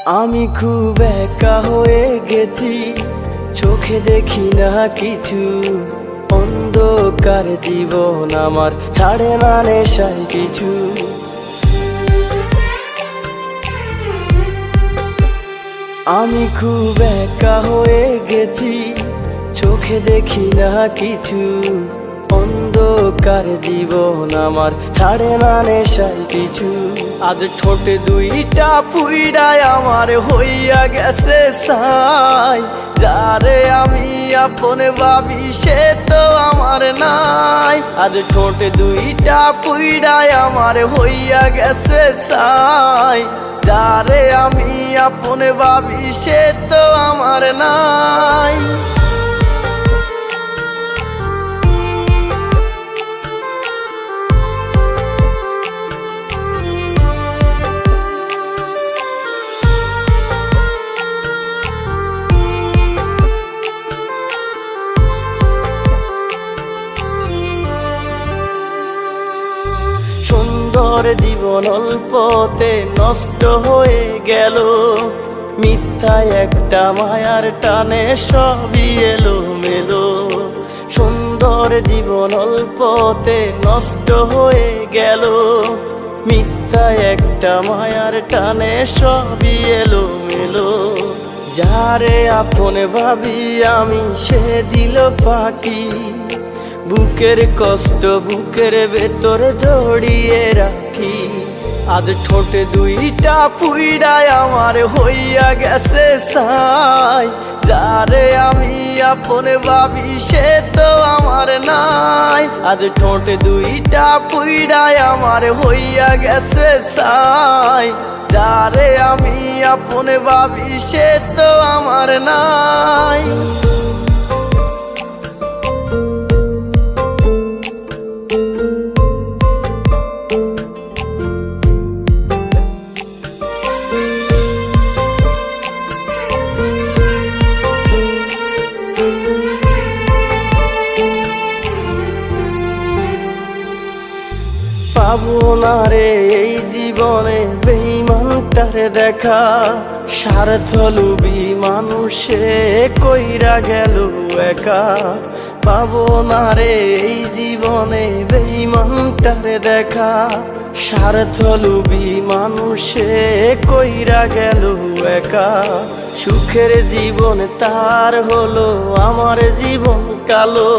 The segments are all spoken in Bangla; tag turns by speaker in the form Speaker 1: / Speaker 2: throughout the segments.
Speaker 1: আমি খুব একা হয়ে গেছি, চোখে দেখি না কিছু। অন্ধকার জীবন আমার ছাড়ে না নেশায় কিছু। আমি খুব একা হয়ে গেছি, চোখে দেখি না কিছু। অন্ধকার জীবন আমার ছাড়ে না নেশায় কিছু। আজ ঠোঁটে দুইটা পুইড়ায় আমার হইয়া গেছে সাই। যারে আমি আপন ভাবি সে তো আমার নাই। আজ ঠোঁটে দুইটা পুইড়ায় আমার হইয়া গেছে সাই। যারে আমি আপন ভাবি সে তো আমার নাই। সুন্দর জীবন অল্পতে নষ্ট হয়ে গেল। মিথ্যা একটা মায়ার টানে সবই এলো মেলো। সুন্দর জীবন অল্পতে নষ্ট হয়ে গেল। মিথ্যা একটা মায়ার টানে সবই এলো মেলো। যারে আপন ভাবি আমি সে দিল ফাঁকি। বুকের কষ্ট বুকের ভেতরে জড়িয়ে রাখি। আজ ঠোঁটে দুইটা পুইড়ায় আমার হইয়া গেছে সাই। যারে আমি আপন ভাবি সে তো আমার নাই। আজ ঠোঁটে দুইটা পুইড়ায় আমার হইয়া গেছে সাই। যারে আমি আপন ভাবি সে তো আমার নাই। পাবো না রে এই জীবনে বেঈমানটারে দেখা। স্বার্থলোভী মানুষে কইরা গেল একা। পাবো না রে এই জীবনে বেঈমানটারে দেখা। স্বার্থলোভী মানুষে কইরা গেল একা। সুখের জীবন তার হলো, আমার জীবন কালো।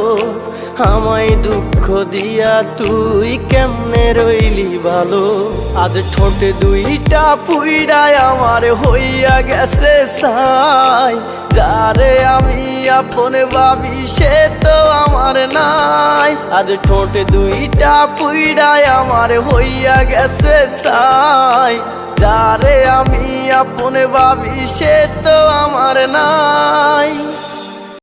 Speaker 1: আমায় দুঃখ দিয়া তুই কেমনে রইলি ভালো। আজ ঠোঁটে দুইটা পুইড়ায় আমার হইয়া গেছে সাই। যারে আমি আপন ভাবি সে তো আমার নাই। আজ ঠোঁটে দুইটা পুইড়ায় আমার হইয়া গেছে সাই। যারে আমি আপন ভাবি সে তো আমার নাই।